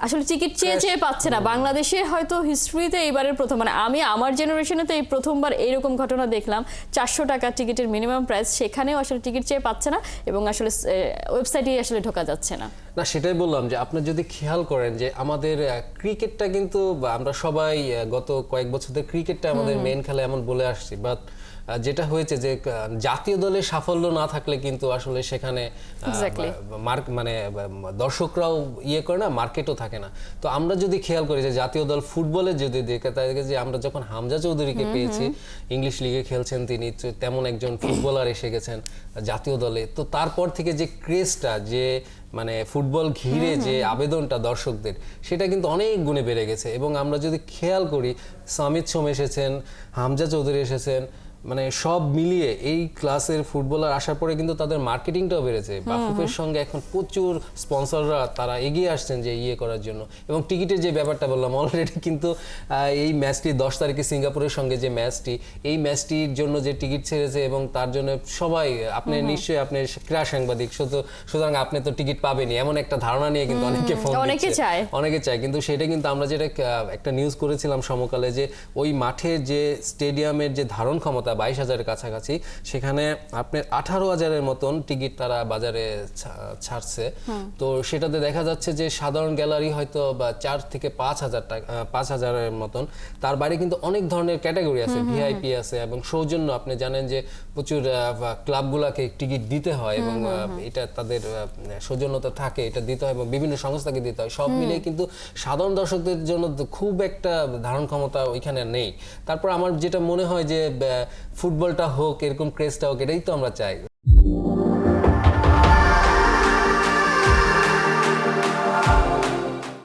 আসলে টিকিট চেয়ে চেয়ে পাচ্ছে না। বাংলাদেশে হয়তো হিস্ট্রিতে এইবারের প্রথম, মানে আমি আমার জেনারেশনে তো এই প্রথমবার এইরকম ঘটনা দেখলাম। 400 টাকা টিকিটের মিনিমাম প্রাইস, সেখানেও আসলে টিকিট চেয়ে পাচ্ছে না এবং আসলে ওয়েবসাইটে আসলে ঢোকা যাচ্ছে না। না, সেটাই বললাম যে আপনি যদি খেয়াল করেন যে আমাদের ক্রিকেটটা কিন্তু আমরা সবাই গত কয়েক বছর ধরে ক্রিকেটটা আমাদের মেন খেলা এমন বলে আসছি, বাট যেটা হয়েছে যে জাতীয় দলের সাফল্য না থাকলে কিন্তু আসলে সেখানে মানে দর্শকরাও করে না, মার্কেটও থাকে না। তো আমরা যদি খেয়াল করি যে জাতীয় দল ফুটবলে যদি দেখে থাকে যে আমরা যখন হামজা চৌধুরীকে পেয়েছি, ইংলিশ লিগে খেলছেন তিনি, তেমন একজন ফুটবলার এসে গেছেন জাতীয় দলে, তো তারপর থেকে যে ক্রেজটা, যে মানে ফুটবল ঘিরে যে আবেদনটা দর্শকদের, সেটা কিন্তু অনেক গুণে বেড়ে গেছে। এবং আমরা যদি খেয়াল করি, সামিত সোম এসেছেন, হামজা চৌধুরী এসেছেন, মানে সব মিলিয়ে এই ক্লাসের ফুটবলার আসার পরে কিন্তু তাদের মার্কেটিংটাও বেড়েছে। বাফুফের সঙ্গে এখন প্রচুর স্পন্সররা তারা এগিয়ে আসছেন যে করার জন্য। এবং টিকিটের যে ব্যাপারটা বললাম, অলরেডি কিন্তু এই ম্যাচটি 10 তারিখে সিঙ্গাপুরের সঙ্গে যে ম্যাচটি, এই ম্যাচটির জন্য যে টিকিট ছেড়েছে এবং তার জন্য সবাই, আপনি নিশ্চয়ই আপনি ক্রীড়া সাংবাদিক, সুতরাং আপনি তো টিকিট পাবেনই এমন একটা ধারণা নিয়ে কিন্তু অনেকে ফোন দিচ্ছে, অনেকে চায়। কিন্তু সেটা কিন্তু আমরা যেটা একটা নিউজ করেছিলাম সমকালে, যে ওই মাঠের যে স্টেডিয়ামের যে ধারণ ক্ষমতা 22,000-এর কাছাকাছি, সেখানে আপনার 18,000-এর মতন টিকিট তারা বাজারে ছাড়ছে। তো সেটাতে দেখা যাচ্ছে যে সাধারণ গ্যালারি হয়তো 4 থেকে 5,000 টাকা, 5,000-এর মতন। তার বাইরে কিন্তু অনেক ধরনের ক্যাটাগরি আছে, ভিআইপি আছে এবং সৌজন্য। আপনি জানেন যে প্রচুর ক্লাবগুলোকে টিকিট দিতে হয় এবং এটা তাদের সৌজন্যতা থাকে, এটা দিতে হয় এবং বিভিন্ন সংস্থাকে দিতে হয়। সব মিলিয়ে কিন্তু সাধারণ দর্শকদের জন্য খুব একটা ধারণ ক্ষমতা ওইখানে নেই। তারপর আমার যেটা মনে হয় যে ফুটবলটা হোক, এরকম ক্রেজটা হোক, এটাই তো আমরা চাই।